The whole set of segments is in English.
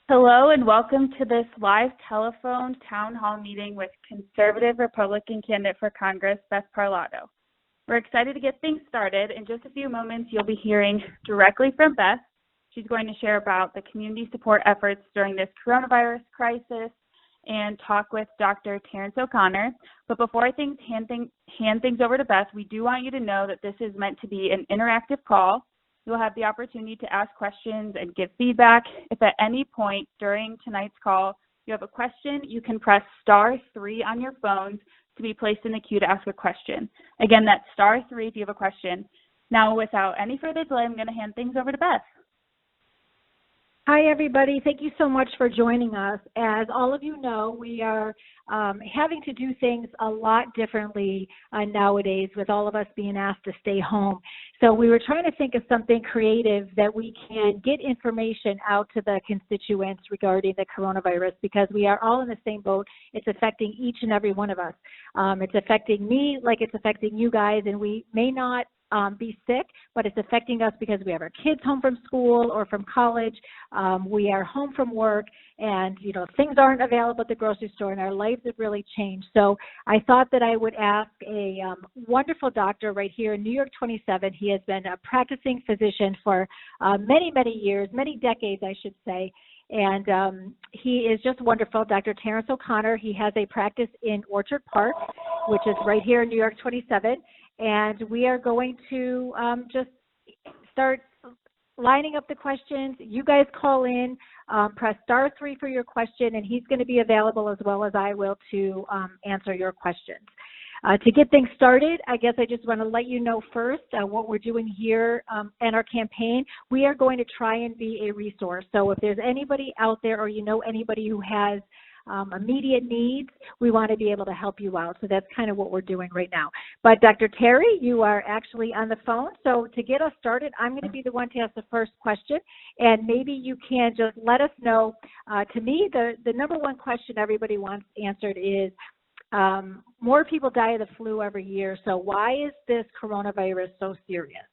Hello and welcome to this live telephone town hall meeting with conservative Republican candidate for Congress, Beth Parlato. We're excited to get things started. In just a few moments, you'll be hearing directly from Beth. She's going to share about the community support efforts during this coronavirus crisis and talk with Dr. Terrence O'Connor. But before I hand things over to Beth, we do want you to know that this is meant to be an interactive call. You'll have the opportunity to ask questions and give feedback. If at any point during tonight's call you have a question, you can press *3 on your phones to be placed in the queue to ask a question. Again, that's *3 if you have a question. Now, without any further delay, I'm going to hand things over to Beth. Hi, everybody. Thank you so much for joining us. As all of you know, we are having to do things a lot differently nowadays with all of us being asked to stay home. So we were trying to think of something creative that we can get information out to the constituents regarding the coronavirus, because we are all in the same boat. It's affecting each and every one of us. It's affecting me like it's affecting you guys, and we may not be sick, but it's affecting us because we have our kids home from school or from college. We are home from work, and things aren't available at the grocery store, and our lives have really changed. So I thought that I would ask a wonderful doctor right here in New York 27. He has been a practicing physician for many, many years, many decades, I should say. And he is just wonderful, Dr. Terrence O'Connor. He has a practice in Orchard Park, which is right here in New York 27. And we are going to just start lining up the questions. You guys call in, press *3 for your question, and he's going to be available as well as I will to answer your questions. To get things started, I guess I just want to let you know first what we're doing here in our campaign. We are going to try and be a resource. So if there's anybody out there, or anybody who has immediate needs, we want to be able to help you out. So that's kind of what we're doing right now. But Dr. Terry, you are actually on the phone. So to get us started, I'm going to be the one to ask the first question. And maybe you can just let us know. To me, the number one question everybody wants answered is, more people die of the flu every year. So why is this coronavirus so serious?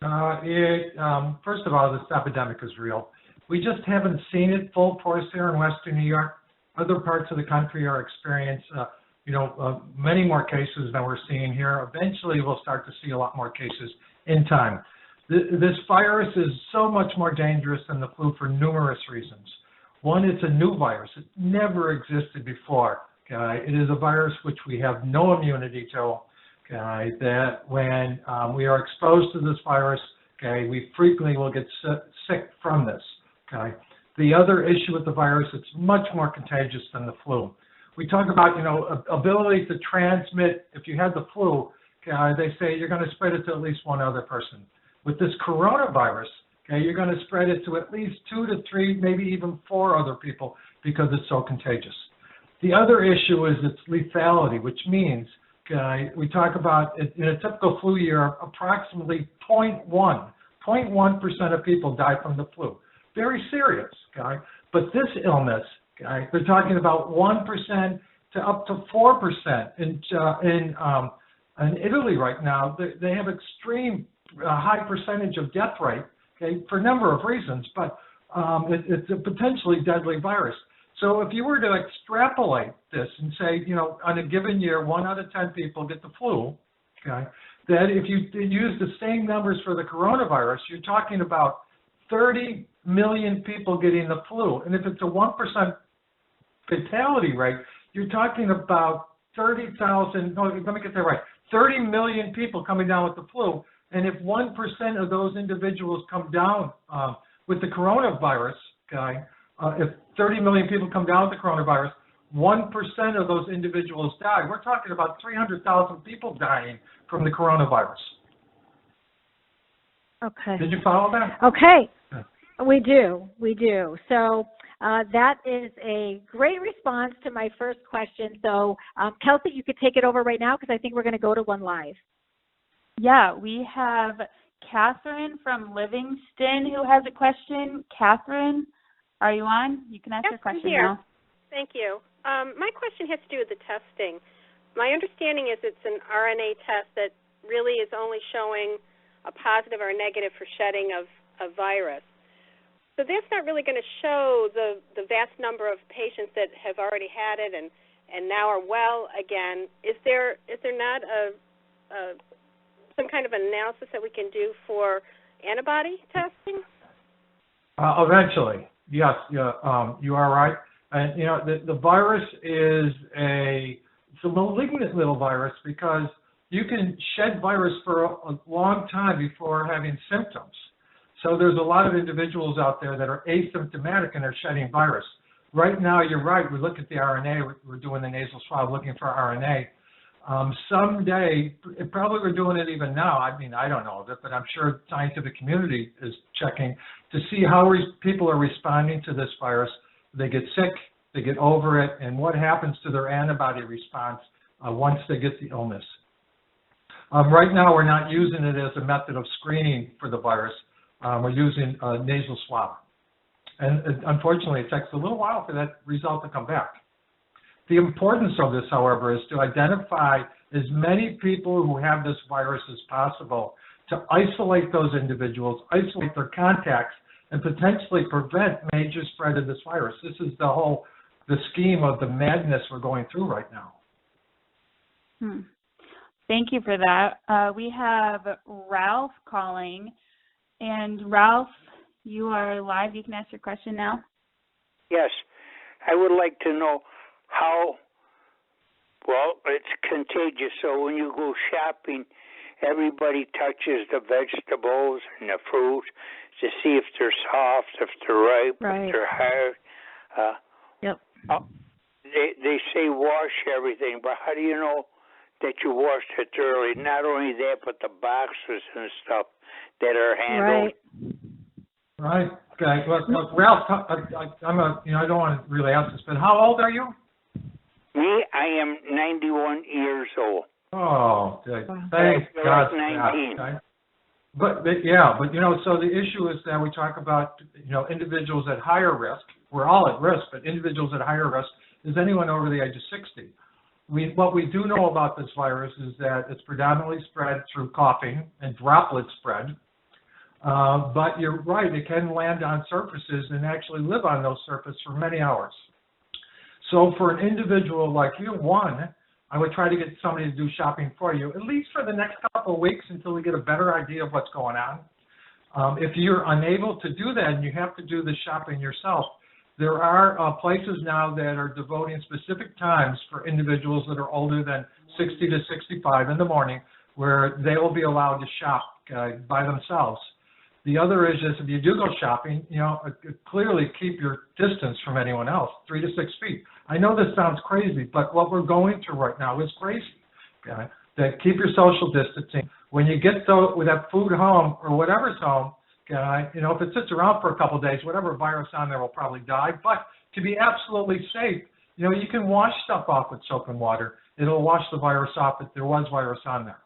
First of all, this epidemic is real. We just haven't seen it full force here in Western New York. Other parts of the country are experiencing, many more cases than we're seeing here. Eventually, we'll start to see a lot more cases in time. This virus is so much more dangerous than the flu for numerous reasons. One, it's a new virus. It never existed before. Okay? It is a virus which we have no immunity to. Okay? That when we are exposed to this virus, okay, we frequently will get sick from this. Okay. The other issue with the virus, it's much more contagious than the flu. We talk about, ability to transmit. If you had the flu, okay, they say you're going to spread it to at least one other person. With this coronavirus, okay, you're going to spread it to at least 2 to 3, maybe even 4 other people, because it's so contagious. The other issue is its lethality, which means, okay, we talk about in a typical flu year, approximately 0.1% of people die from the flu. Very serious, okay? But this illness, okay, they're talking about 1% to up to 4%. In Italy right now, they have extreme high percentage of death rate, okay, for a number of reasons, but it's a potentially deadly virus. So if you were to extrapolate this and say, on a given year, 1 out of 10 people get the flu, okay, that if you use the same numbers for the coronavirus, you're talking about 30 million people getting the flu. And if it's a 1% fatality rate, you're talking about 30 million people coming down with the flu. And if 1% of those individuals come down with the coronavirus, okay, if 30 million people come down with the coronavirus, 1% of those individuals die. We're talking about 300,000 people dying from the coronavirus. Okay. Did you follow that? Okay. We do. So that is a great response to my first question. So Kelsey, you could take it over right now, because I think we're going to go to one live. Yeah, we have Catherine from Livingston who has a question. Catherine, are you on? You can ask your question now. Thank you. My question has to do with the testing. My understanding is it's an RNA test that really is only showing a positive or a negative for shedding of a virus. So that's not really going to show the vast number of patients that have already had it and now are well again. Is there not some kind of analysis that we can do for antibody testing? Eventually, yes. Yeah, you are right. And the virus it's a malignant little virus because you can shed virus for a long time before having symptoms. So there's a lot of individuals out there that are asymptomatic and are shedding virus. Right now, you're right. We look at the RNA. We're doing the nasal swab looking for RNA. Someday, probably we're doing it even now. I mean, I don't know of it, but I'm sure the scientific community is checking to see how people are responding to this virus. They get sick, they get over it, and what happens to their antibody response once they get the illness. Right now, we're not using it as a method of screening for the virus. We're using a nasal swab. And unfortunately, it takes a little while for that result to come back. The importance of this, however, is to identify as many people who have this virus as possible, to isolate those individuals, isolate their contacts, and potentially prevent major spread of this virus. This is the scheme of the madness we're going through right now. Thank you for that. We have Ralph calling. And Ralph, you are live. You can ask your question now. Yes. I would like to know how, well, it's contagious. So when you go shopping, everybody touches the vegetables and the fruit to see if they're soft, if they're ripe, if they're hard. Yep. They say wash everything, but how do you know that you washed it thoroughly? Not only that, but the boxes and stuff that are handled. Right. Okay. Look, Ralph, I don't want to really ask this, but how old are you? Me, I am 91 years old. Oh, thank God. 19. Okay. But so the issue is that we talk about, individuals at higher risk. We're all at risk, but individuals at higher risk is anyone over the age of 60. What we do know about this virus is that it's predominantly spread through coughing and droplet spread. But you're right, it can land on surfaces and actually live on those surfaces for many hours. So for an individual like you, I would try to get somebody to do shopping for you, at least for the next couple of weeks until we get a better idea of what's going on. If you're unable to do that and you have to do the shopping yourself, there are places now that are devoting specific times for individuals that are older than 60 to 65 in the morning where they will be allowed to shop by themselves. The other is just if you do go shopping, clearly keep your distance from anyone else, 3 to 6 feet. I know this sounds crazy, but what we're going through right now is crazy. Okay? That keep your social distancing. When you get with that food home or whatever's home, if it sits around for a couple of days, whatever virus on there will probably die. But to be absolutely safe, you can wash stuff off with soap and water. It'll wash the virus off if there was virus on there.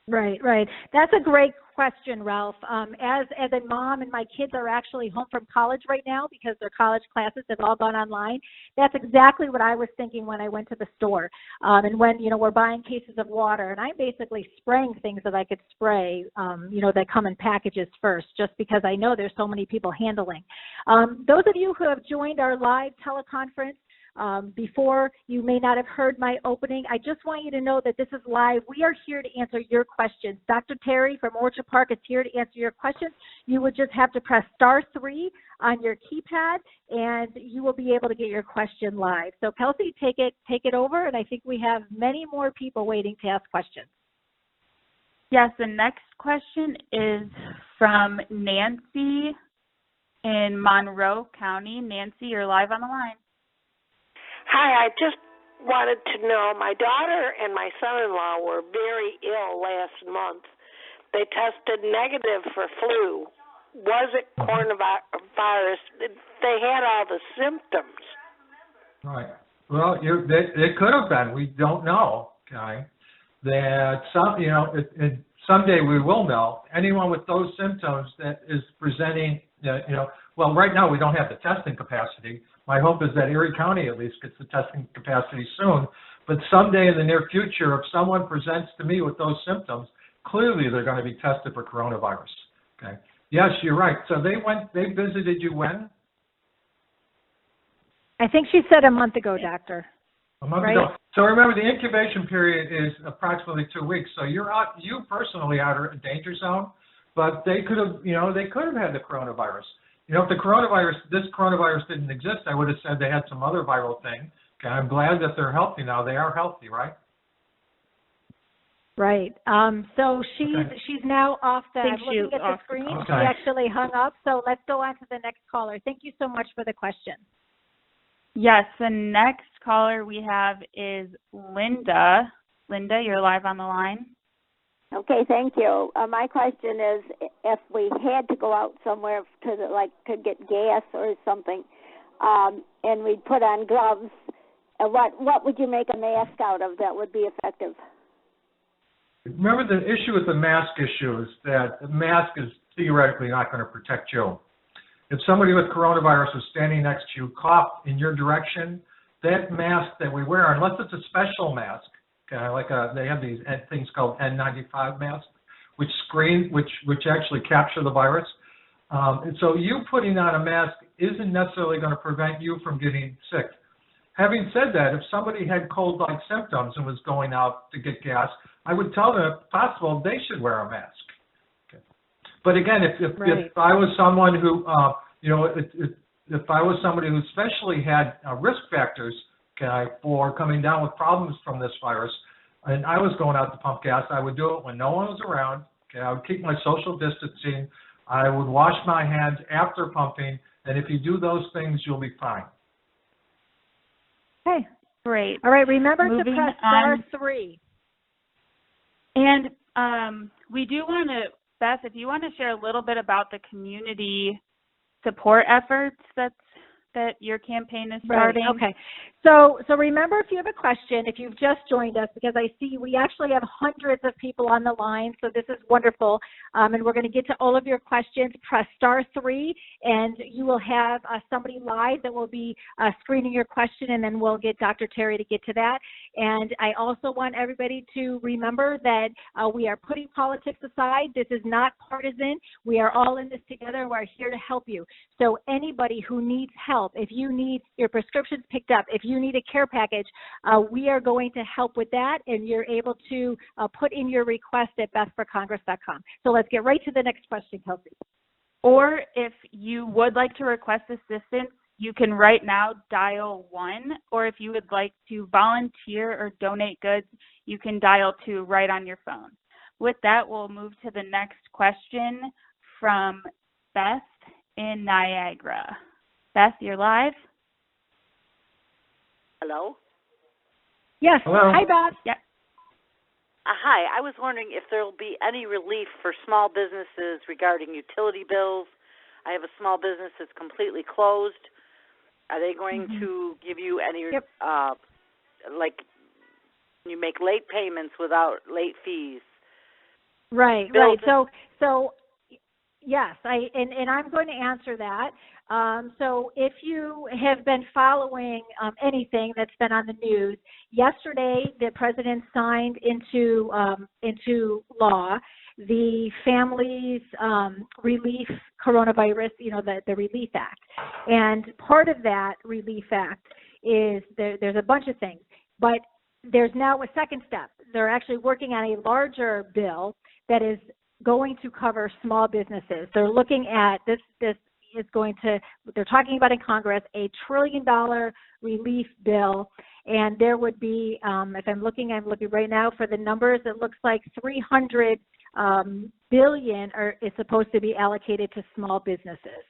Right. That's a great question, Ralph. As a mom, and my kids are actually home from college right now because their college classes have all gone online. That's exactly what I was thinking when I went to the store. And when, we're buying cases of water, and I'm basically spraying things that I could spray, that come in packages first, just because I know there's so many people handling. Those of you who have joined our live teleconference, before, you may not have heard my opening. I just want you to know that this is live. We are here to answer your questions. Dr. Terry from Orchard Park is here to answer your questions. You would just have to press *3 on your keypad, and you will be able to get your question live. So, Kelsey, take it over, and I think we have many more people waiting to ask questions. Yes, the next question is from Nancy in Monroe County. Nancy, you're live on the line. Hi, I just wanted to know, my daughter and my son-in-law were very ill last month. They tested negative for flu. Was it coronavirus? They had all the symptoms. Right. Well, it could have been. We don't know. Okay. That someday we will know. Anyone with those symptoms that is presenting, well, right now we don't have the testing capacity. My hope is that Erie County at least gets the testing capacity soon. But someday in the near future, if someone presents to me with those symptoms, clearly they're going to be tested for coronavirus. Okay. Yes, you're right. So they visited you when? I think she said a month ago, doctor. A month right? ago. So remember, the incubation period is approximately 2 weeks. So you personally out of a danger zone, but they could have had the coronavirus. If this coronavirus didn't exist, I would have said they had some other viral thing. Okay, I'm glad that they're healthy now. They are healthy, right? Right. So she's now off looking at the screen. Okay. She actually hung up. So let's go on to the next caller. Thank you so much for the question. Yes, the next caller we have is Linda. Linda, you're live on the line. Okay, thank you. My question is, if we had to go out somewhere to get gas or something, and we'd put on gloves, what would you make a mask out of that would be effective? Remember, the issue with the mask issue is that the mask is theoretically not going to protect you. If somebody with coronavirus was standing next to you, coughed in your direction, that mask that we wear, unless it's a special mask, they have these things called N95 masks, which actually capture the virus. And so you putting on a mask isn't necessarily going to prevent you from getting sick. Having said that, if somebody had cold-like symptoms and was going out to get gas, I would tell them, if possible, they should wear a mask. Okay. But again, if I was someone who, if I was somebody who especially had risk factors, for coming down with problems from this virus, and I was going out to pump gas, I would do it when no one was around. Okay, I would keep my social distancing. I would wash my hands after pumping, and if you do those things, you'll be fine. Okay, great. All right, remember to press *3. And we do want to, Beth, if you want to share a little bit about the community support efforts that your campaign is starting. Right. Okay. So remember, if you have a question, if you've just joined us, because I see we actually have hundreds of people on the line, so this is wonderful, and we're going to get to all of your questions. Press *3, and you will have somebody live that will be screening your question, and then we'll get Dr. Terry to get to that. And I also want everybody to remember that we are putting politics aside. This is not partisan. We are all in this together. We're here to help you. So anybody who needs help, if you need your prescriptions picked up, if you need a care package, we are going to help with that, and you're able to put in your request at bethforcongress.com. So let's get right to the next question, Kelsey. Or if you would like to request assistance, you can right now dial 1, or if you would like to volunteer or donate goods, you can dial 2 right on your phone. With that, we'll move to the next question from Beth in Niagara. Beth, you're live. Hello? Yes. Hello. Hi, Beth. Yep. Hi. I was wondering if there will be any relief for small businesses regarding utility bills. I have a small business that's completely closed. Are they going to give you any, you make late payments without late fees? Right. So yes, and I'm going to answer that. So if you have been following anything that's been on the news, yesterday the president signed into law the Families Relief Coronavirus, the Relief Act. And part of that Relief Act is there's a bunch of things, but there's now a second step. They're actually working on a larger bill that is going to cover small businesses. They're looking at this is going to, they're talking about in Congress, $1 trillion relief bill. And there would be, if I'm looking right now for the numbers, it looks like $300 billion is supposed to be allocated to small businesses.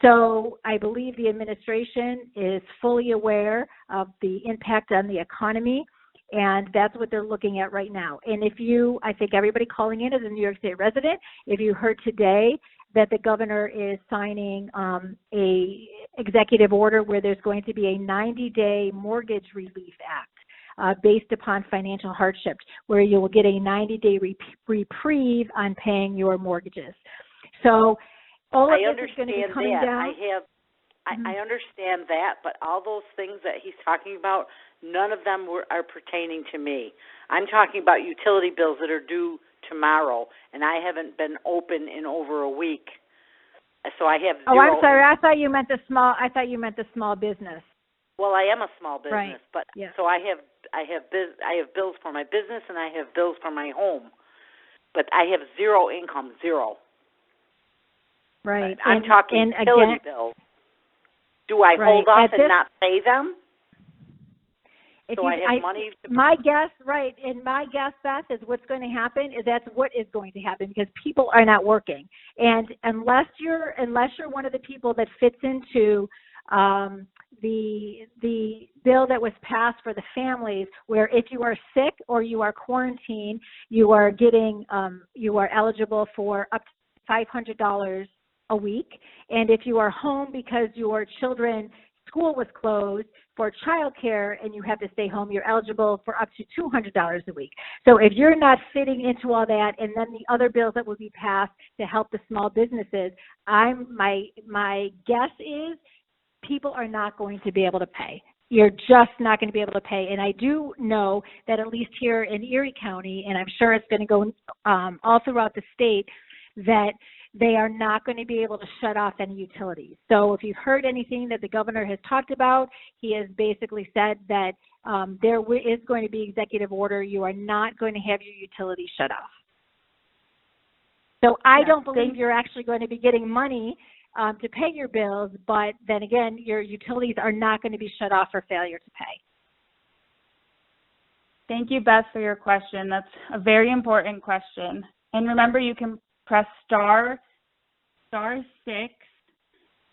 So I believe the administration is fully aware of the impact on the economy, and that's what they're looking at right now. And I think everybody calling in is a New York State resident. If you heard today that the governor is signing a executive order where there's going to be a 90-day mortgage relief act based upon financial hardship, where you will get a 90-day reprieve on paying your mortgages. So all of this is going to be coming down. I understand that, but all those things that he's talking about, none of them are pertaining to me. I'm talking about utility bills that are due tomorrow, and I haven't been open in over a week. So I have Oh, zero. I'm sorry. I thought you meant the small business. Well, I am a small business, Right. but Yeah. so I have bills for my business and I have bills for my home, but I have zero income, zero. Right. I'm talking utility bills. Do I hold off and not pay them? So I have money. My guess, right, and my guess, Beth, is what's going to happen is that's what is going to happen because people are not working, and unless you're one of the people that fits into the bill that was passed for the families, where if you are sick or you are quarantined, you are getting you are eligible for up to $500 a week, and if you are home because your children's school was closed for childcare and you have to stay home, you're eligible for up to $200 a week. So if you're not fitting into all that, and then the other bills that will be passed to help the small businesses, my guess is people are not going to be able to pay. You're just not going to be able to pay. And I do know that at least here in Erie County, and I'm sure it's going to go all throughout the state, that they are not going to be able to shut off any utilities. So if you've heard anything that the governor has talked about, he has basically said that there is going to be executive order. You are not going to have your utilities shut off. So I don't believe you're actually going to be getting money to pay your bills, but then again, your utilities are not going to be shut off for failure to pay. Thank you, Beth, for your question. That's a very important question. And remember, you can press star 6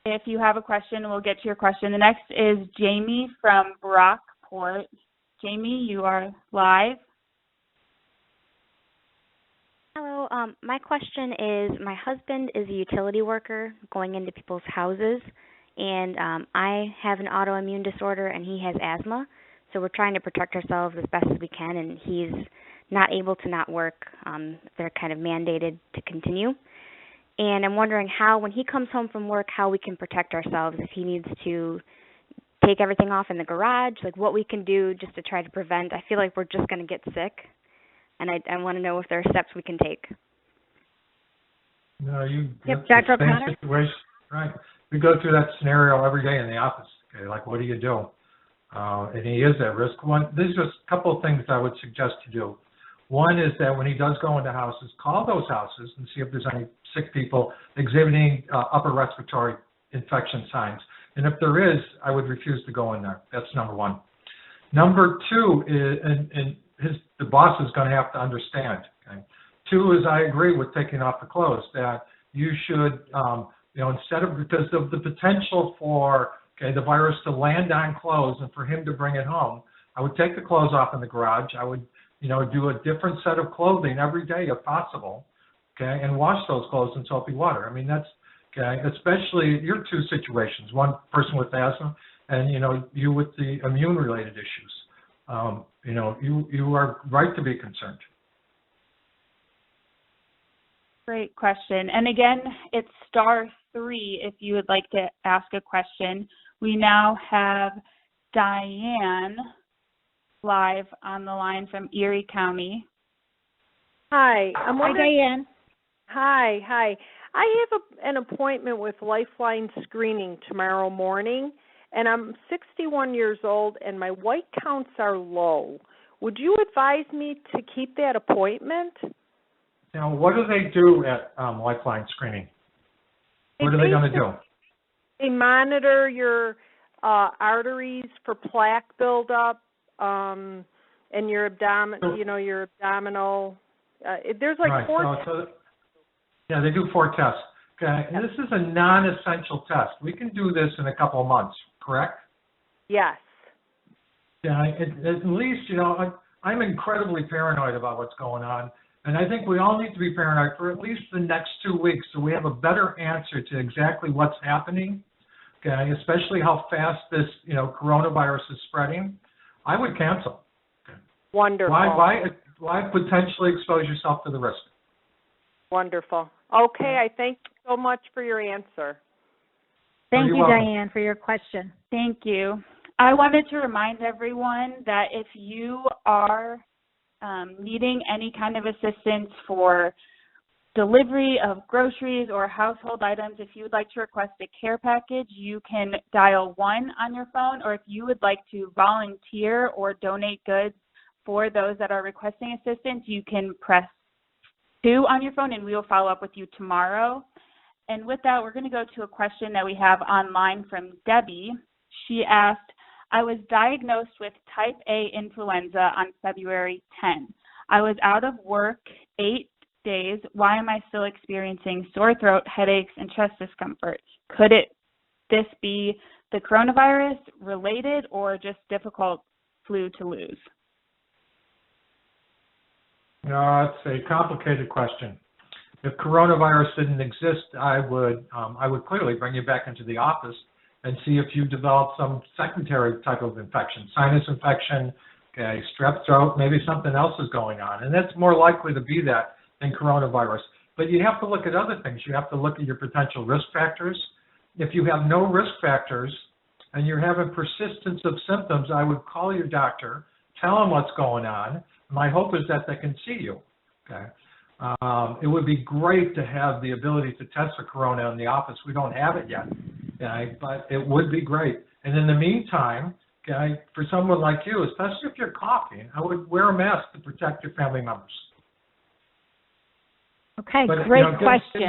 if you have a question. We'll get to your question. The next is Jamie from Brockport. Jamie, you are live. Hello. My question is, my husband is a utility worker going into people's houses, and I have an autoimmune disorder, and he has asthma. So we're trying to protect ourselves as best as we can, and he's not able to not work. They're kind of mandated to continue. And I'm wondering how, when he comes home from work, how we can protect ourselves if he needs to take everything off in the garage, like what we can do just to try to prevent. I feel like we're just going to get sick, and I want to know if there are steps we can take. No, Dr. O'Connor? Situation, right. We go through that scenario every day in the office. Okay, like, what do you do? And he is at risk. There's just a couple of things I would suggest to do. One is that when he does go into houses, call those houses and see if there's any sick people exhibiting upper respiratory infection signs. And if there is, I would refuse to go in there. That's number one. Number two is, the boss is going to have to understand. Okay? Two is, I agree with taking off the clothes, that you should, instead of, because of the potential for the virus to land on clothes and for him to bring it home, I would take the clothes off in the garage. I would do a different set of clothing every day if possible, okay, and wash those clothes in soapy water. I mean, that's, okay, especially your two situations, one person with asthma and, you with the immune-related issues. You are right to be concerned. Great question. And again, it's star 3 if you would like to ask a question. We now have Diane live on the line from Erie County. Hi, Hi, Diane. Hi. I have an appointment with Lifeline Screening tomorrow morning, and I'm 61 years old, and my white counts are low. Would you advise me to keep that appointment? Now, what do they do at Lifeline Screening? What are they going to do? They monitor your arteries for plaque buildup, and your your abdominal. There's like 4. Yeah, they do 4 tests. Okay, and this is a non-essential test. We can do this in a couple of months, correct? Yes. Yeah, at least, I'm incredibly paranoid about what's going on, and I think we all need to be paranoid for at least the next 2 weeks so we have a better answer to exactly what's happening, okay, especially how fast this, coronavirus is spreading. I would cancel. Okay. Wonderful. Why potentially expose yourself to the risk? Wonderful. Okay, I thank you so much for your answer. Thank you, welcome. Diane, for your question. Thank you. I wanted to remind everyone that if you are needing any kind of assistance for delivery of groceries or household items. If you would like to request a care package, you can dial 1 on your phone, or if you would like to volunteer or donate goods for those that are requesting assistance, you can press 2 on your phone, and we will follow up with you tomorrow. And with that, we're going to go to a question that we have online from Debbie. She asked, I was diagnosed with type A influenza on February 10. I was out of work 8 days. Why am I still experiencing sore throat, headaches, and chest discomfort? Could this be the coronavirus related or just difficult flu to lose? No, it's a complicated question. If coronavirus didn't exist, I would clearly bring you back into the office and see if you developed some secondary type of infection, sinus infection, okay, strep throat, maybe something else is going on. And that's more likely to be that than coronavirus. But you have to look at other things. You have to look at your potential risk factors. If you have no risk factors and you're having persistence of symptoms, I would call your doctor, tell them what's going on. My hope is that they can see you. Okay. It would be great to have the ability to test for corona in the office. We don't have it yet, okay, but it would be great. And in the meantime, okay, for someone like you, especially if you're coughing, I would wear a mask to protect your family members. Okay, but, great question.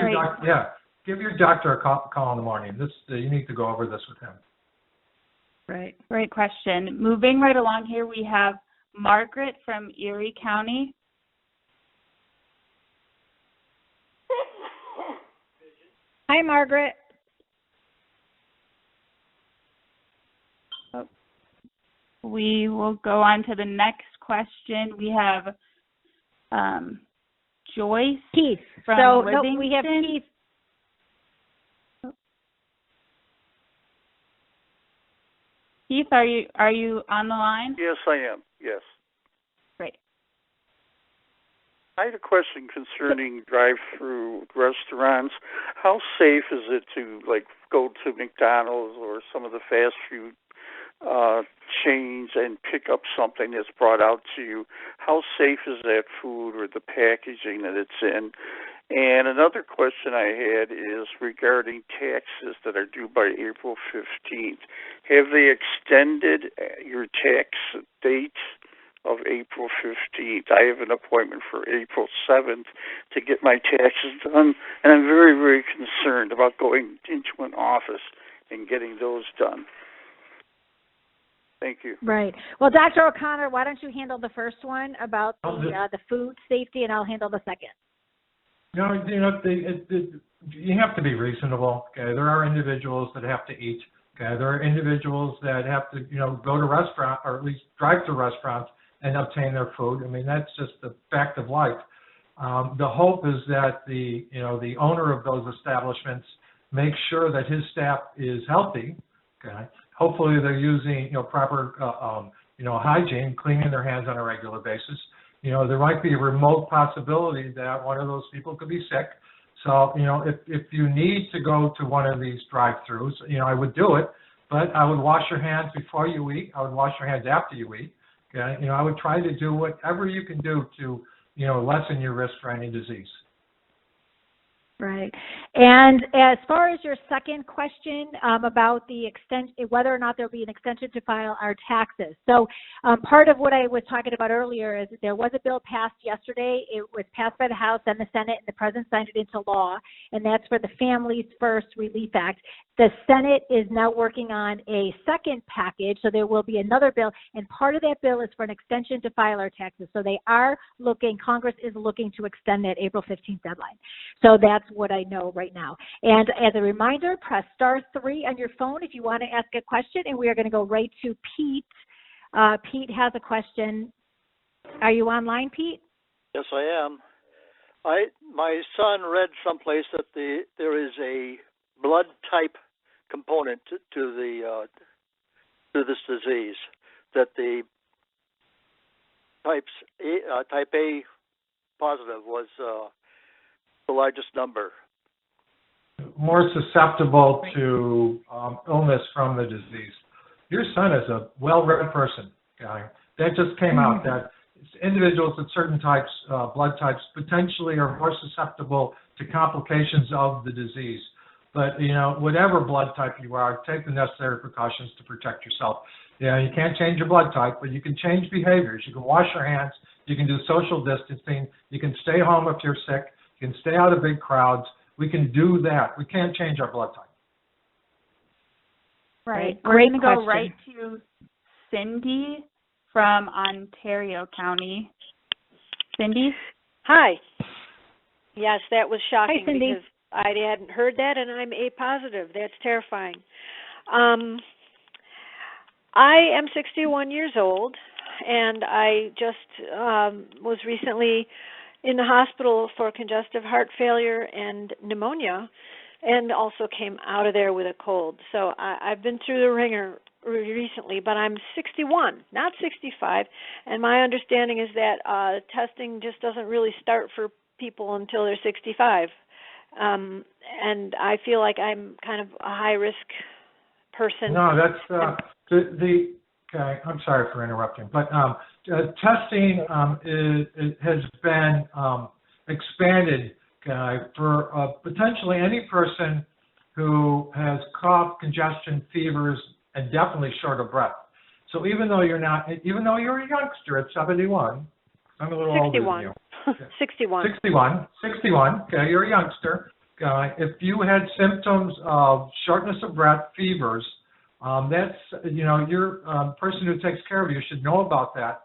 Give your doctor a call in the morning. You need to go over this with him. Right, great question. Moving right along here, we have Margaret from Erie County. Hi, Margaret. We will go on to the next question. We have Joyce. Keith. From Livingston. No, we have Keith. Keith, are you on the line? Yes, I am. Yes. Great. I had a question concerning drive-through restaurants. How safe is it to go to McDonald's or some of the fast food chains and pick up something that's brought out to you? How safe is that food or the packaging that it's in? And another question I had is regarding taxes that are due by April 15th. Have they extended your tax date of April 15th? I have an appointment for April 7th to get my taxes done, and I'm very, very concerned about going into an office and getting those done. Thank you. Right. Well, Dr. O'Connor, why don't you handle the first one about the food safety, and I'll handle the second. No, you have to be reasonable. Okay, there are individuals that have to eat. Okay, there are individuals that have to, go to restaurant or at least drive to restaurants and obtain their food. I mean, that's just the fact of life. The hope is that the owner of those establishments makes sure that his staff is healthy. Okay, hopefully they're using proper hygiene, cleaning their hands on a regular basis. There might be a remote possibility that one of those people could be sick. So, if you need to go to one of these drive-throughs, I would do it, but I would wash your hands before you eat. I would wash your hands after you eat. Okay? I would try to do whatever you can do to, lessen your risk for any disease. Right. And as far as your second question about the whether or not there'll be an extension to file our taxes. So part of what I was talking about earlier is that there was a bill passed yesterday. It was passed by the House and the Senate, and the President signed it into law, and that's for the Families First Relief Act. The Senate is now working on a second package, so there will be another bill, and part of that bill is for an extension to file our taxes. So Congress is looking to extend that April 15th deadline. So that's what I know right now. And as a reminder, press *3 on your phone if you want to ask a question, and we are going to go right to Pete. Pete has a question. Are you online, Pete? Yes, I am. My son read someplace that there is a blood type component to this disease, that the type A positive was the largest number. More susceptible to illness from the disease. Your son is a well-read person, guy. That just came out. That individuals with certain types, blood types, potentially are more susceptible to complications of the disease. But, whatever blood type you are, take the necessary precautions to protect yourself. You can't change your blood type, but you can change behaviors. You can wash your hands. You can do social distancing. You can stay home if you're sick. You can stay out of big crowds. We can do that. We can't change our blood type. Right. We're Great going to go question. right to Cindy from Ontario County. Cindy? Hi. Yes, that was shocking. Hi, Cindy. Because I hadn't heard that, and I'm A positive. That's terrifying. I am 61 years old, and I just was recently in the hospital for congestive heart failure and pneumonia, and also came out of there with a cold. So I've been through the ringer recently, but I'm 61, not 65, and my understanding is that testing just doesn't really start for people until they're 65. And I feel like I'm kind of a high-risk person. No, that's okay. I'm sorry for interrupting, but testing has been expanded for potentially any person who has cough, congestion, fevers, and definitely short of breath. So even though you're a youngster at 71, I'm a little 61. older than you. 61. 61. Okay, you're a youngster. If you had symptoms of shortness of breath, fevers, that's, you're a person who takes care of you should know about that.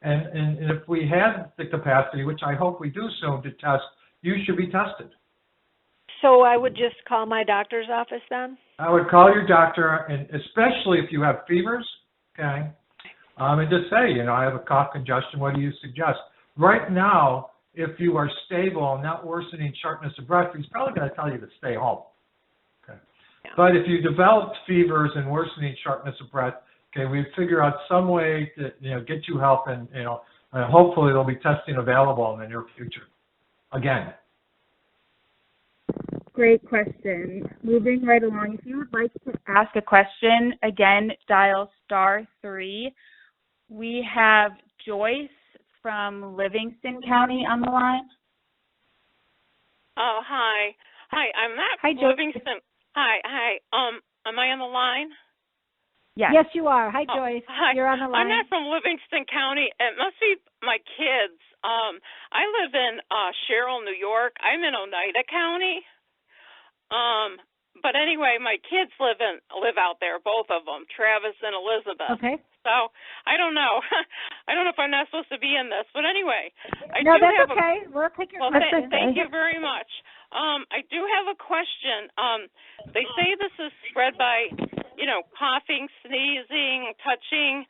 And if we had the capacity, which I hope we do soon, to test, you should be tested. So I would just call my doctor's office then? I would call your doctor, and especially if you have fevers, okay, and just say, I have a cough, congestion, what do you suggest? Right now, if you are stable and not worsening shortness of breath, he's probably going to tell you to stay home. Okay. Yeah. But if you developed fevers and worsening shortness of breath, okay, we'd figure out some way to get you help, and hopefully there'll be testing available in the near future. Again. Great question. Moving right along, if you would like to ask a question, again, dial *3. We have Joyce from Livingston County on the line. Oh, hi. Hi, I'm not Hi, Livingston. Hi. Am I on the line? Yes. Yes, you are. Hi, Joyce. Hi. You're on the line. I'm not from Livingston County. It must be my kids. I live in Sherrill, New York. I'm in Oneida County. But anyway, my kids live out there, both of them, Travis and Elizabeth. Okay. So I don't know. I don't know if I'm not supposed to be in this, but anyway, that's okay. We'll take your question. Thank you very much. I do have a question. They say this is spread by, coughing, sneezing, touching.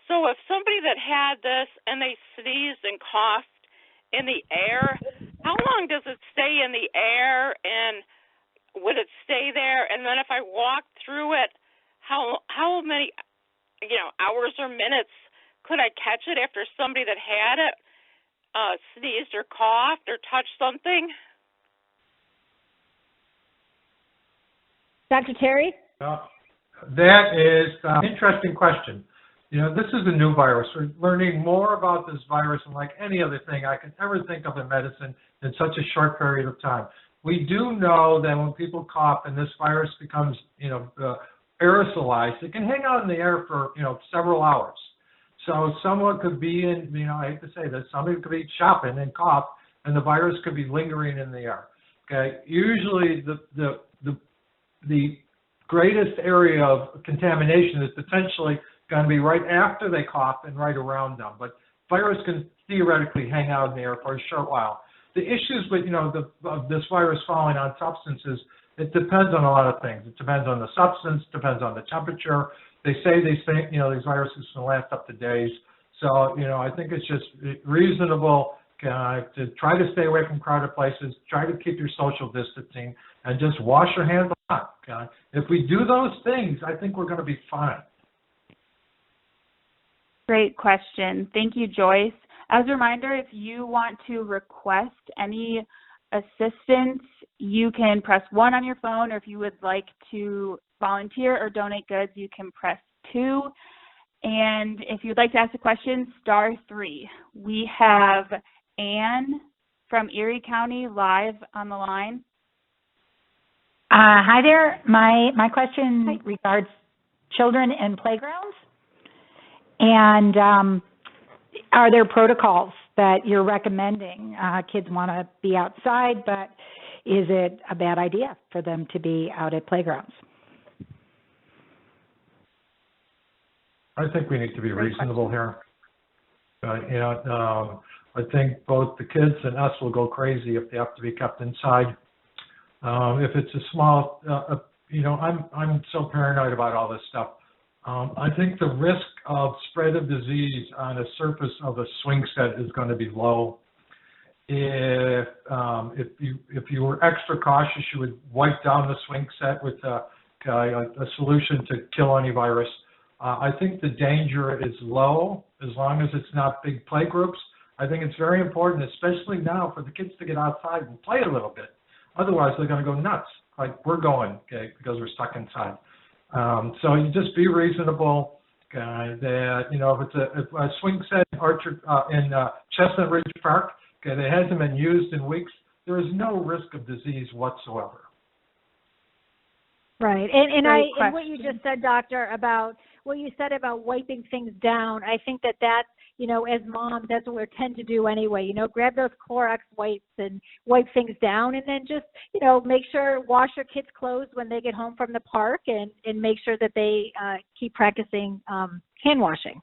So if somebody that had this and they sneezed and coughed in the air, how long does it stay in the air, and would it stay there? And then if I walked through it, how many hours or minutes could I catch it after somebody that had it sneezed or coughed or touched something? Dr. Terry? That is an interesting question. This is a new virus. We're learning more about this virus than like any other thing I can ever think of in medicine in such a short period of time. We do know that when people cough and this virus becomes, aerosolized, it can hang out in the air for, several hours. So someone could be in, I hate to say this, somebody could be shopping and cough, and the virus could be lingering in the air. Okay. Usually the greatest area of contamination is potentially going to be right after they cough and right around them. But virus can theoretically hang out in the air for a short while. The issues with, this virus falling on substances, it depends on a lot of things. It depends on the substance, depends on the temperature. They say these viruses can last up to days. So, I think it's just reasonable to try to stay away from crowded places, try to keep your social distancing, and just wash your hands a lot. Okay? If we do those things, I think we're going to be fine. Great question. Thank you, Joyce. As a reminder, if you want to request any assistance, you can press 1 on your phone, or if you would like to volunteer or donate goods, you can press 2. And if you'd like to ask a question, *3. We have Anne from Erie County live on the line. Hi there. My question regards children and playgrounds. And are there protocols that you're recommending? Kids want to be outside, but is it a bad idea for them to be out at playgrounds? I think we need to be reasonable here. I think both the kids and us will go crazy if they have to be kept inside. If it's a small, I'm so paranoid about all this stuff. I think the risk of spread of disease on a surface of a swing set is going to be low. If you were extra cautious, you would wipe down the swing set with a solution to kill any virus. I think the danger is low as long as it's not big play groups. I think it's very important, especially now, for the kids to get outside and play a little bit. Otherwise, they're going to go nuts, like we're going, because we're stuck inside. So you just be reasonable. That if a swing set in Chestnut Ridge Park, that hasn't been used in weeks, there is no risk of disease whatsoever. Right, and what you just said, Doctor, about what you said about wiping things down, I think that as moms, that's what we tend to do anyway. Grab those Clorox wipes and wipe things down, and then just, make sure, wash your kids' clothes when they get home from the park, and make sure that they keep practicing hand washing.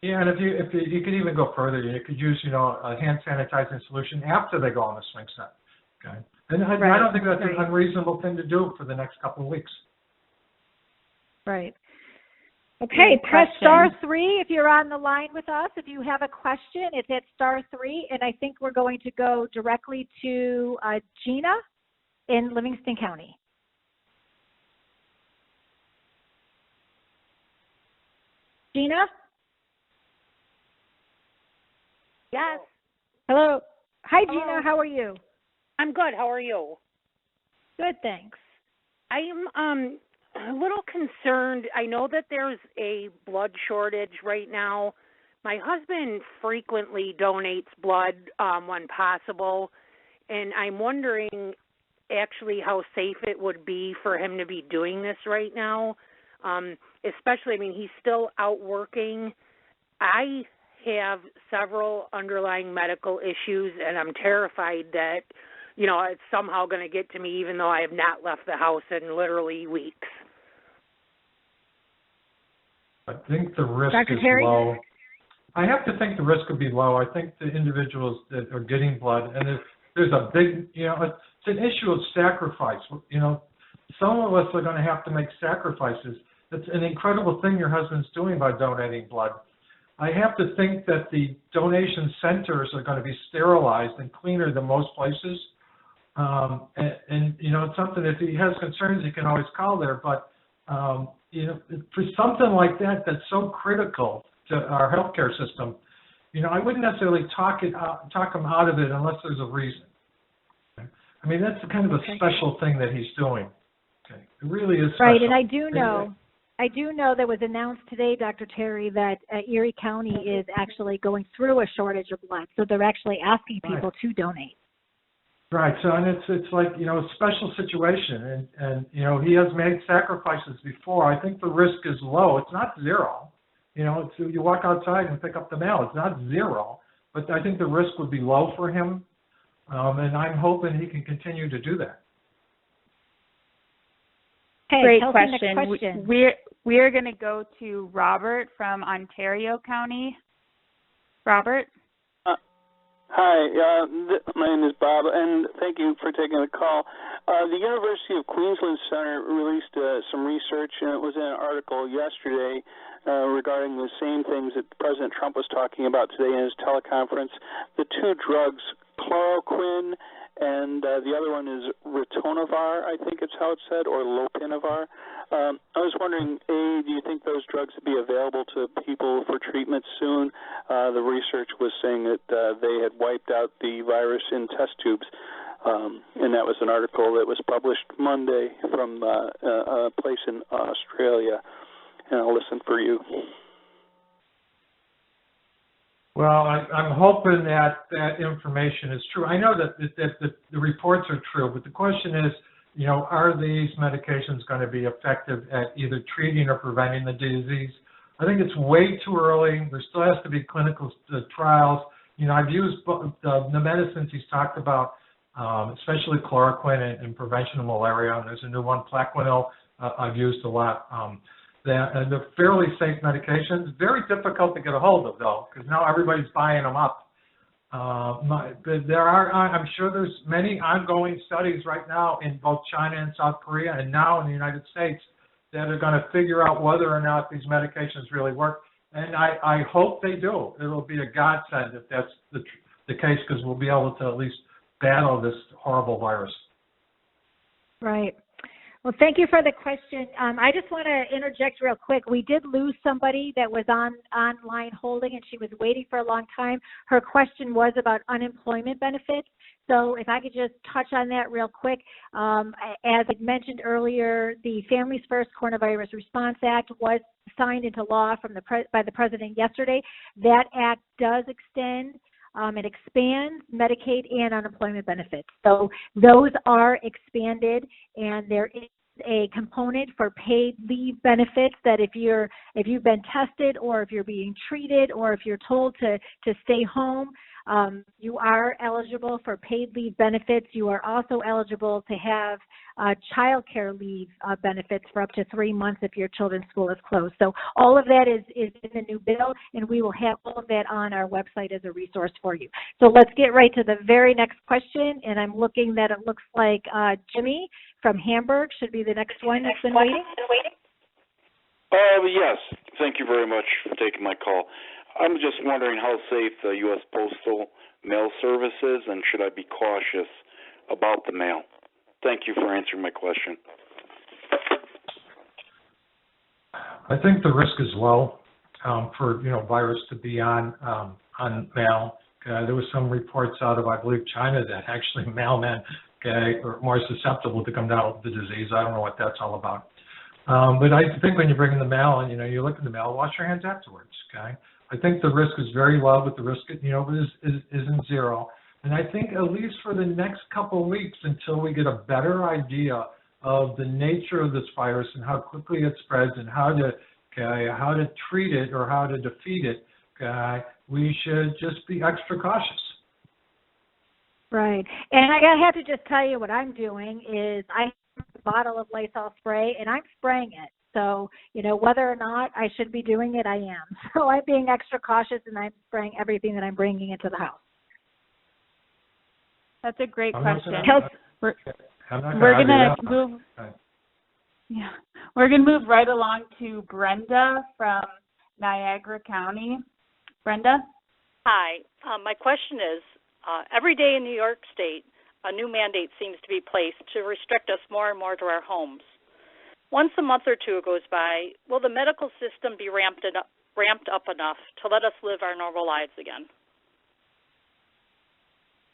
Yeah, and if you could even go further, you could use, a hand sanitizing solution after they go on the swing set. Okay, and I don't think that's an unreasonable thing to do for the next couple of weeks. Right. Okay, press *3 if you're on the line with us. If you have a question, it's at *3, and I think we're going to go directly to Gina in Livingston County. Gina? Yes. Hello. Hi, Gina. How are you? I'm good. How are you? Good, thanks. I'm a little concerned. I know that there's a blood shortage right now. My husband frequently donates blood when possible, and I'm wondering actually how safe it would be for him to be doing this right now. Especially, he's still out working. I have several underlying medical issues, and I'm terrified that, it's somehow going to get to me even though I have not left the house in literally weeks. I think the risk Dr. is Terry? low. I have to think the risk would be low. I think the individuals that are getting blood, and if there's a big, it's an issue of sacrifice. Some of us are going to have to make sacrifices. It's an incredible thing your husband's doing by donating blood. I have to think that the donation centers are going to be sterilized and cleaner than most places. It's something, if he has concerns, he can always call there. But, for something like that that's so critical to our healthcare system, I wouldn't necessarily talk him out of it unless there's a reason. Okay? That's kind of a special thing that he's doing. Okay? It really is special. Right, and I do know that was announced today, Dr. Terry, that Erie County is actually going through a shortage of blood, so they're actually asking people to donate. Right. So, and it's like, a special situation, and he has made sacrifices before. I think the risk is low. It's not zero. You walk outside and pick up the mail. It's not zero, but I think the risk would be low for him, and I'm hoping he can continue to do that. Okay, great Kelsey, question. Next question. We're going to go to Robert from Ontario County. Robert? Hi, my name is Bob, and thank you for taking the call. The University of Queensland Center released some research, and it was in an article yesterday regarding the same things that President Trump was talking about today in his teleconference. The two drugs, chloroquine, and the other one is ritonavir, I think it's how it's said, or lopinavir. I was wondering, A, do you think those drugs would be available to people for treatment soon? The research was saying that they had wiped out the virus in test tubes, and that was an article that was published Monday from a place in Australia. And I'll listen for you. Well, I'm hoping that that information is true. I know that the reports are true, but the question is, you know, are these medications going to be effective at either treating or preventing the disease? I think it's way too early. There still has to be clinical trials. You know, I've used the medicines he's talked about, especially chloroquine in prevention of malaria. And there's a new one, Plaquenil, I've used a lot. They're fairly safe medications. Very difficult to get a hold of, though, because now everybody's buying them up. I'm sure there's many ongoing studies right now in both China and South Korea and now in the United States that are going to figure out whether or not these medications really work. And I hope they do. It'll be a godsend if that's the case, because we'll be able to at least battle this horrible virus. Right. Well, thank you for the question. I just want to interject real quick. We did lose somebody that was online holding, and she was waiting for a long time. Her question was about unemployment benefits. So if I could just touch on that real quick. As I mentioned earlier, the Families First Coronavirus Response Act was signed into law by the President yesterday. That act does extend it expands Medicaid and unemployment benefits. So those are expanded, and there is a component for paid leave benefits that if you've been tested, or if you're being treated, or if you're told to stay home, you are eligible for paid leave benefits. You are also eligible to have child care leave benefits for up to 3 months if your children's school is closed. So all of that is in the new bill, and we will have all of that on our website as a resource for you. So let's get right to the very next question, and I'm looking that it looks like Jimmy from Hamburg should be the next one that's been waiting. Yes, thank you very much for taking my call. I'm just wondering how safe the U.S. Postal Mail Service is, and should I be cautious about the mail? Thank you for answering my question. I think the risk is low for virus to be on mail. There was some reports out of, I believe, China that actually mailmen are more susceptible to come down with the disease. I don't know what that's all about. But I think when you bring in the mail and you look in the mail, wash your hands afterwards. Okay. I think the risk is very low, but the risk isn't zero. And I think at least for the next couple of weeks, until we get a better idea of the nature of this virus and how quickly it spreads and how to treat it or how to defeat it, we should just be extra cautious. Right. And I have to just tell you what I'm doing is I have a bottle of Lysol spray, and I'm spraying it. So, whether or not I should be doing it, I am. So I'm being extra cautious, and I'm spraying everything that I'm bringing into the house. That's a great question. We're going to move right along to Brenda from Niagara County. Brenda? Hi. My question is, every day in New York State, a new mandate seems to be placed to restrict us more and more to our homes. Once a month or two goes by, will the medical system be ramped up enough to let us live our normal lives again?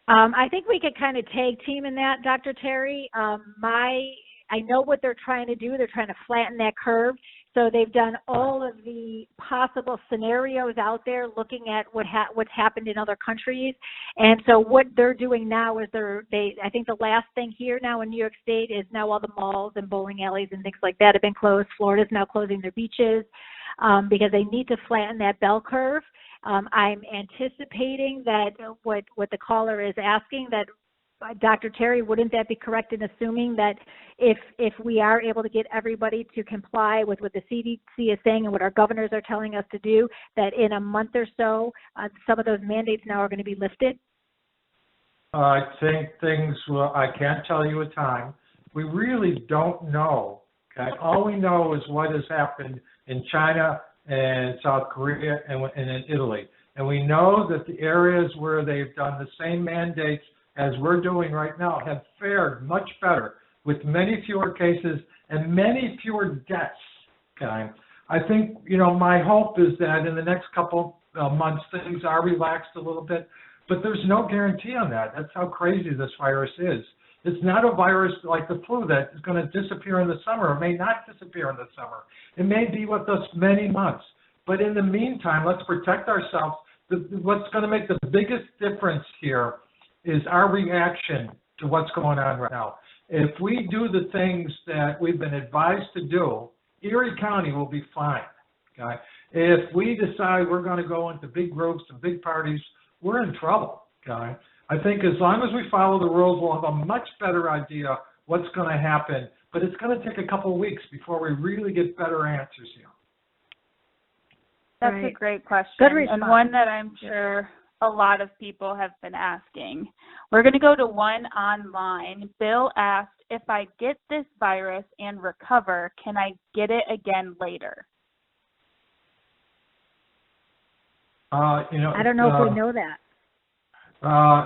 I think we could kind of tag team in that, Dr. Terry. I know what they're trying to do. They're trying to flatten that curve. So they've done all of the possible scenarios out there, looking at what's happened in other countries. And so what they're doing now is I think the last thing here now in New York State is now all the malls and bowling alleys and things like that have been closed. Florida's now closing their beaches because they need to flatten that bell curve. I'm anticipating that what the caller is asking, that Dr. Terry, wouldn't that be correct in assuming that if we are able to get everybody to comply with what the CDC is saying and what our governors are telling us to do, that in a month or so, some of those mandates now are going to be lifted? I think I can't tell you a time. We really don't know. Okay? All we know is what has happened in China and South Korea and in Italy. And we know that the areas where they've done the same mandates as we're doing right now have fared much better with many fewer cases and many fewer deaths. Okay? I think, my hope is that in the next couple months things are relaxed a little bit, but there's no guarantee on that. That's how crazy this virus is. It's not a virus like the flu that is going to disappear in the summer. It may not disappear in the summer. It may be with us many months. But in the meantime, let's protect ourselves. what's going to make the biggest difference here is our reaction to what's going on right now. If we do the things that we've been advised to do, Erie County will be fine. Okay? If we decide we're going to go into big groups and big parties, we're in trouble. Okay? I think as long as we follow the rules, we'll have a much better idea what's going to happen. But it's going to take a couple of weeks before we really get better answers here. That's a great question, and one that I'm sure a lot of people have been asking. We're going to go to one online. Bill asked, if I get this virus and recover, can I get it again later? I don't know if we know that.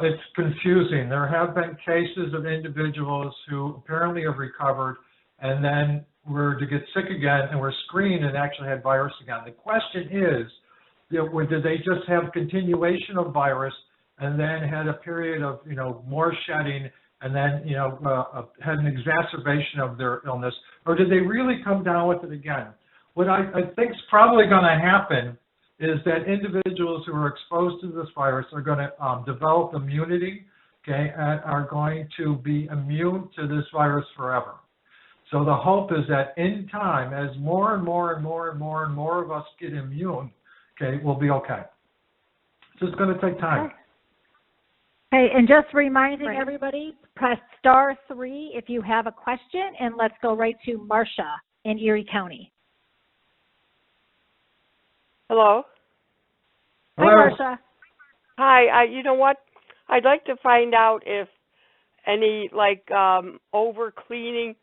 It's confusing. There have been cases of individuals who apparently have recovered and then were to get sick again and were screened and actually had virus again. The question is, did they just have continuation of virus and then had a period of, more shedding and then, had an exacerbation of their illness, or did they really come down with it again? What I think is probably going to happen is that individuals who are exposed to this virus are going to develop immunity, okay, and are going to be immune to this virus forever. So the hope is that in time, as more and more and more and more and more of us get immune, okay, we'll be okay. So it's going to take time. Okay, and just reminding everybody, press *3 if you have a question, and let's go right to Marcia in Erie County. Hello. Hi, Marcia. Hi. You know what? I'd like to find out if any over cleaning,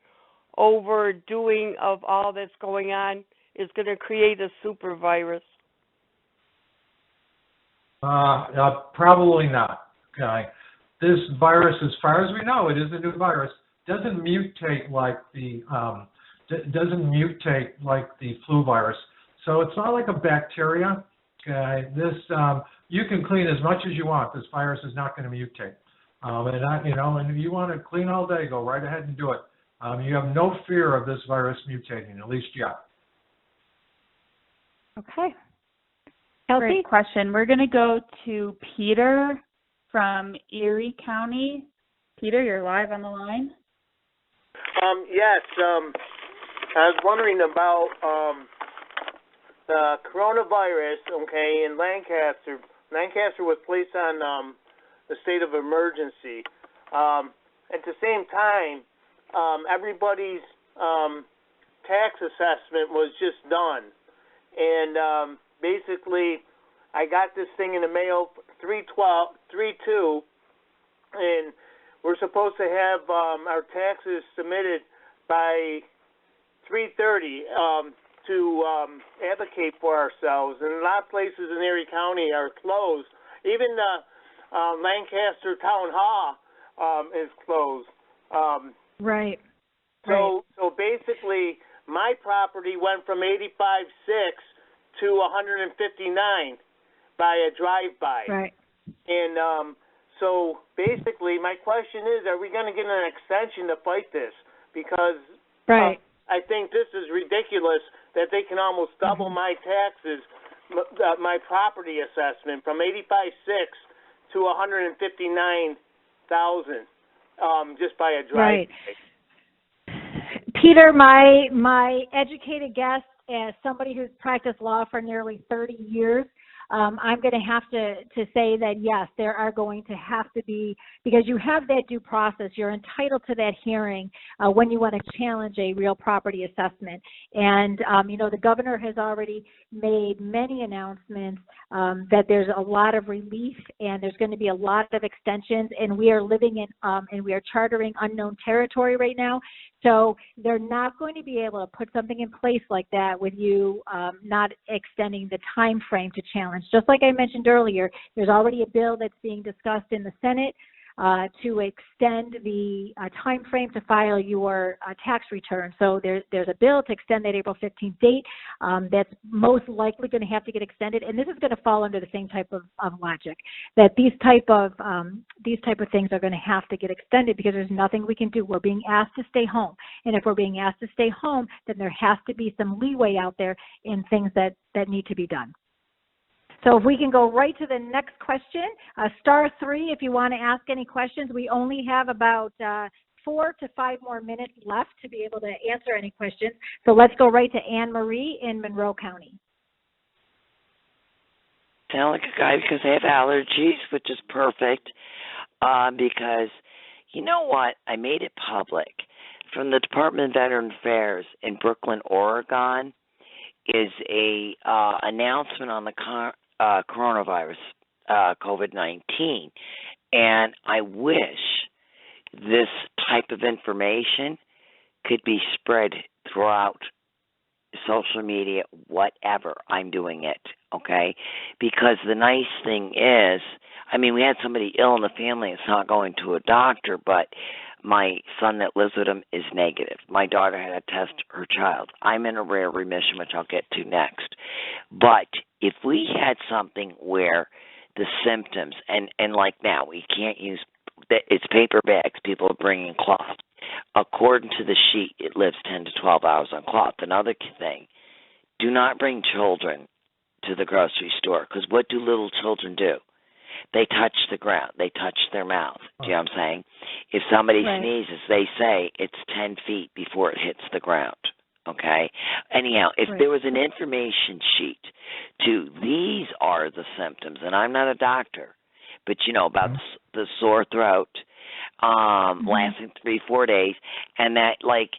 overdoing of all that's going on is going to create a super virus. Probably not. Okay. This virus, as far as we know, it is a new virus. Doesn't mutate like the flu virus. So it's not like a bacteria. Okay. This you can clean as much as you want. This virus is not going to mutate. And if you want to clean all day, go right ahead and do it. You have no fear of this virus mutating, at least yet. Okay. Great question. We're going to go to Peter from Erie County. Peter, you're live on the line. Yes. I was wondering about the coronavirus, okay, in Lancaster. Lancaster was placed on the state of emergency. At the same time, everybody's tax assessment was just done. And basically, I got this thing in the mail 3/2, and we're supposed to have our taxes submitted by 3:30 to advocate for ourselves. And a lot of places in Erie County are closed. Even the Lancaster Town Hall is closed. Right. So basically, my property went from 85.6 to 159 by a drive-by. Right. And so basically, my question is, are we going to get an extension to fight this? Because I think this is ridiculous that they can almost double my taxes, my property assessment from 85.6 to 159,000 just by a drive-by. Right. Peter, my educated guess, as somebody who's practiced law for nearly 30 years, I'm going to have to say that, yes, there are going to have to be, because you have that due process, you're entitled to that hearing when you want to challenge a real property assessment. And, the governor has already made many announcements that there's a lot of relief and there's going to be a lot of extensions, and we are living in and we are chartering unknown territory right now. So they're not going to be able to put something in place like that with you not extending the time frame to challenge. Just like I mentioned earlier, there's already a bill that's being discussed in the Senate to extend the time frame to file your tax return. So there's a bill to extend that April 15th date that's most likely going to have to get extended, and this is going to fall under the same type of logic, that these type of things are going to have to get extended because there's nothing we can do. We're being asked to stay home, and if we're being asked to stay home, then there has to be some leeway out there in things that need to be done. So if we can go right to the next question, *3 if you want to ask any questions. We only have about 4 to 5 more minutes left to be able to answer any questions. So let's go right to Anne Marie in Monroe County. Sound like a guy because I have allergies, which is perfect. Because you know what? I made it public. From the Department of Veterans Affairs in Brooklyn, Oregon, is a announcement on the coronavirus, COVID-19, and I wish this type of information could be spread throughout social media, whatever. I'm doing it, okay? Because the nice thing is, I mean, we had somebody ill in the family. It's not going to a doctor, but my son that lives with him is negative. My daughter had to test her child. I'm in a rare remission, which I'll get to next. But if we had something where the symptoms, and like now, we can't use, it's paper bags, people are bringing cloth. According to the sheet, it lives 10 to 12 hours on cloth. Another thing, do not bring children to the grocery store, because what do little children do? They touch the ground. They touch their mouth. Do you know what I'm saying? If somebody sneezes, they say it's 10 feet before it hits the ground. Okay? Anyhow, if there was an information sheet to these are the symptoms, and I'm not a doctor, but you know about the sore throat, lasting 3-4 days, and that, like,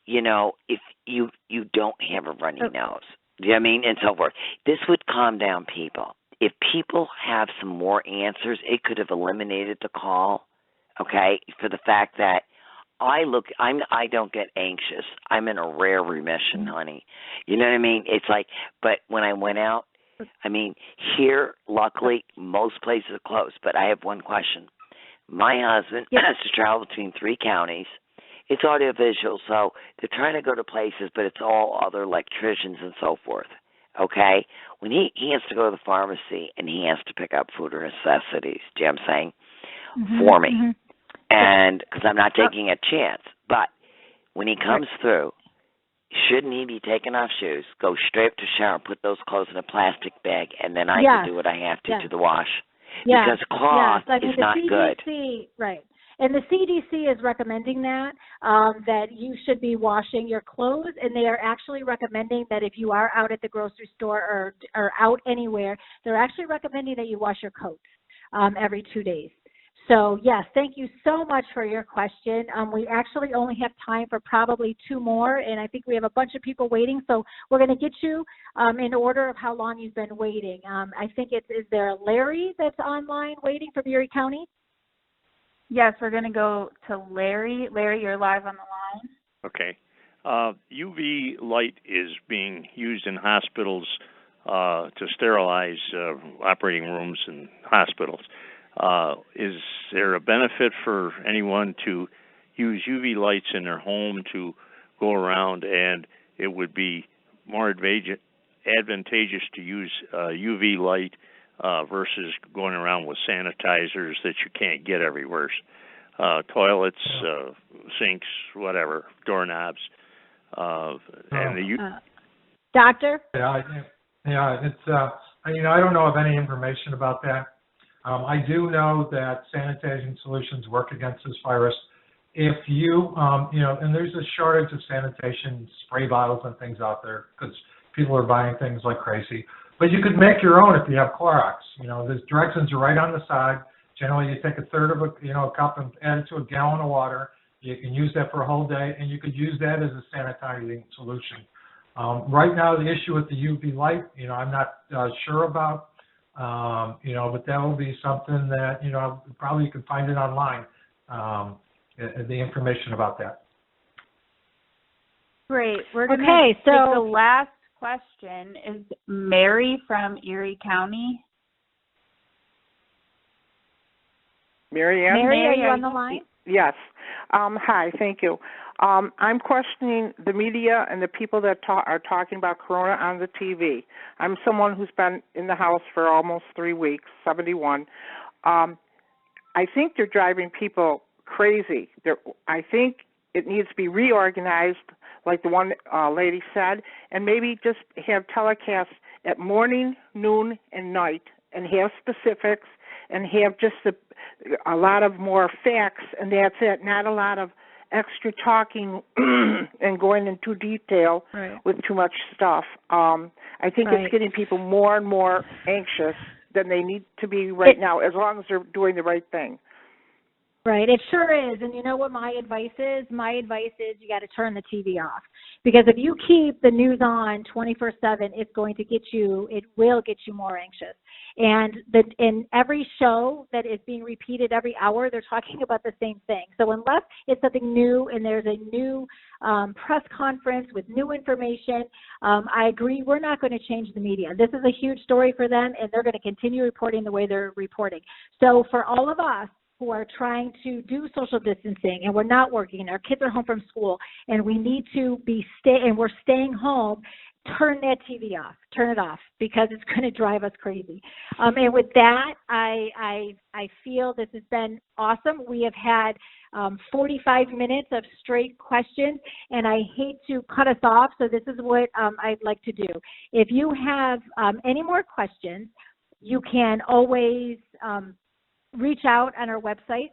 you know, if you don't have a runny nose, do you know what I mean, and so forth, this would calm down people. If people have some more answers, it could have eliminated the call, okay, for the fact that I don't get anxious. I'm in a rare remission, honey. You know what I mean? It's like, but when I went out, I mean, here, luckily, most places are closed, but I have one question. My husband has to travel between 3 counties. It's audiovisual, so they're trying to go to places, but it's all other electricians and so forth. Okay? When he has to go to the pharmacy and he has to pick up food or necessities, do you know what I'm saying? For me. And because I'm not taking a chance. But when he comes through, shouldn't he be taking off shoes, go straight up to shower, and put those clothes in a plastic bag, and then I can do what I have to the wash? Because cloth is not good. Right. And the CDC is recommending that you should be washing your clothes, and they are actually recommending that if you are out at the grocery store or out anywhere, they're actually recommending that you wash your coats every 2 days. So, yes, thank you so much for your question. We actually only have time for probably 2 more, and I think we have a bunch of people waiting, so we're going to get you in order of how long you've been waiting. I think is there Larry that's online waiting from Erie County? Yes, we're going to go to Larry. Larry, you're live on the line. Okay. UV light is being used in hospitals to sterilize operating rooms and hospitals. Is there a benefit for anyone to use UV lights in their home to go around, and it would be more advantageous to use UV light versus going around with sanitizers that you can't get everywhere? Toilets, sinks, whatever, doorknobs. Doctor? Yeah, it's, I don't know of any information about that. I do know that sanitizing solutions work against this virus. If you, and there's a shortage of sanitation spray bottles and things out there because people are buying things like crazy. But you could make your own if you have Clorox. The directions are right on the side. Generally, you take a third of a cup and add it to a gallon of water. You can use that for a whole day, and you could use that as a sanitizing solution. Right now, the issue with the UV light, I'm not sure about. But that will be something that, probably you can find it online, the information about that. Great. We're going to take the last question. Is Mary from Erie County? Mary Ann? Mary, are you on the line? Yes. Hi, thank you. I'm questioning the media and the people that are talking about Corona on the TV. I'm someone who's been in the house for almost 3 weeks, 71. I think they're driving people crazy. I think it needs to be reorganized, like the one lady said, and maybe just have telecasts at morning, noon, and night, and have specifics, and have just a lot of more facts, and that's it. Not a lot of extra talking and going into detail with too much stuff. I think it's getting people more and more anxious than they need to be right now, as long as they're doing the right thing. Right, it sure is. And you know what my advice is? My advice is you got to turn the TV off. Because if you keep the news on 24/7, it will get you more anxious. And in every show that is being repeated every hour, they're talking about the same thing. So unless it's something new and there's a new press conference with new information, I agree, we're not going to change the media. This is a huge story for them, and they're going to continue reporting the way they're reporting. So for all of us who are trying to do social distancing and we're not working and our kids are home from school and we need to we're staying home, turn that TV off. Turn it off, because it's going to drive us crazy. And with that, I feel this has been awesome. We have had 45 minutes of straight questions, and I hate to cut us off, so this is what I'd like to do. If you have any more questions, you can always reach out on our website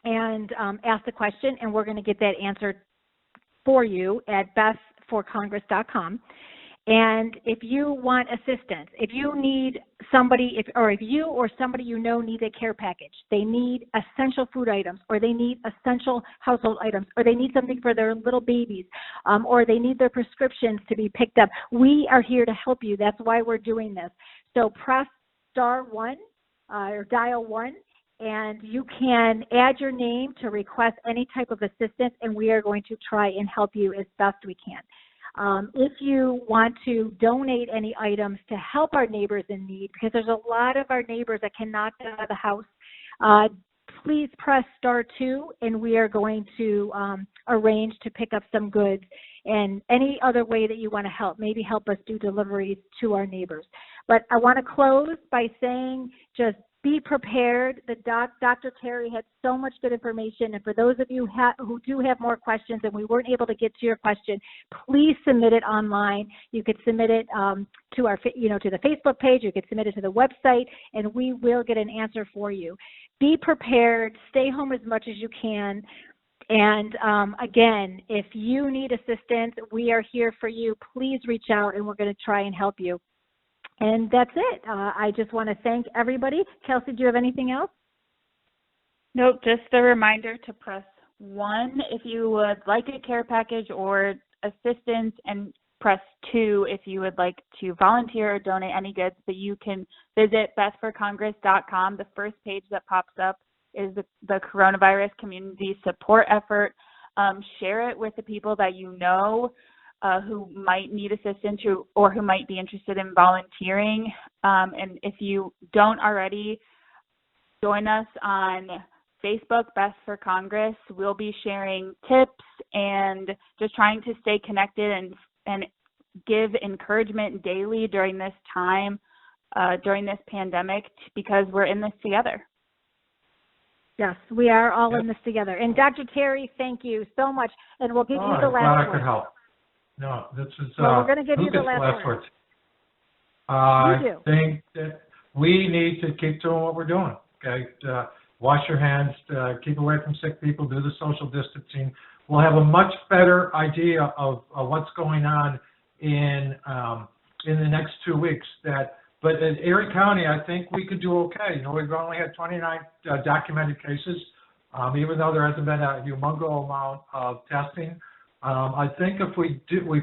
and ask the question, and we're going to get that answered for you at bethforcongress.com. And if you want assistance, if you need somebody, if you or somebody you know need a care package, they need essential food items, or they need essential household items, or they need something for their little babies, or they need their prescriptions to be picked up, we are here to help you. That's why we're doing this. So press *1 or dial 1, and you can add your name to request any type of assistance, and we are going to try and help you as best we can. If you want to donate any items to help our neighbors in need, because there's a lot of our neighbors that cannot get out of the house, please press *2, and we are going to arrange to pick up some goods, and any other way that you want to help, maybe help us do deliveries to our neighbors. But I want to close by saying just be prepared. Dr. Terry had so much good information, and for those of you who do have more questions and we weren't able to get to your question, please submit it online. You could submit it to our, to the Facebook page. You could submit it to the website, and we will get an answer for you. Be prepared. Stay home as much as you can. And again, if you need assistance, we are here for you. Please reach out, and we're going to try and help you. And that's it. I just want to thank everybody. Kelsey, do you have anything else? Nope, just a reminder to press 1 if you would like a care package or assistance, and press 2 if you would like to volunteer or donate any goods. But you can visit bethforcongress.com. The first page that pops up is the coronavirus community support effort. Share it with the people that you know who might need assistance or who might be interested in volunteering. And if you don't already, join us on Facebook, Beth for Congress. We'll be sharing tips and just trying to stay connected and give encouragement daily during this time, during this pandemic, because we're in this together. Yes, we are all in this together. And Dr. Terry, thank you so much. And we'll give you the last word. I could help. No, this is we're going to give you the last word. I think that we need to keep doing what we're doing. Okay, wash your hands, keep away from sick people, do the social distancing. We'll have a much better idea of what's going on in the next 2 weeks. But in Erie County, I think we could do okay. We've only had 29 documented cases, even though there hasn't been a humongous amount of testing. I think if we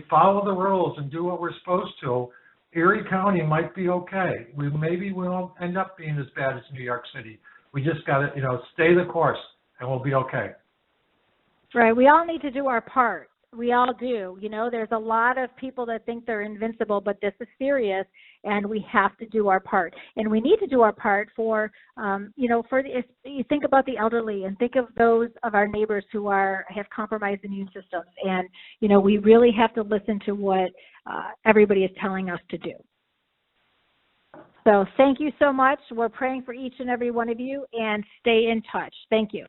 follow the rules and do what we're supposed to, Erie County might be okay. Maybe we won't end up being as bad as New York City. We just got to, stay the course, and we'll be okay. Right. We all need to do our part. We all do. There's a lot of people that think they're invincible, but this is serious, and we have to do our part. And we need to do our part for, if you think about the elderly and think of those of our neighbors who have compromised immune systems. And, we really have to listen to what everybody is telling us to do. So thank you so much. We're praying for each and every one of you, and stay in touch. Thank you.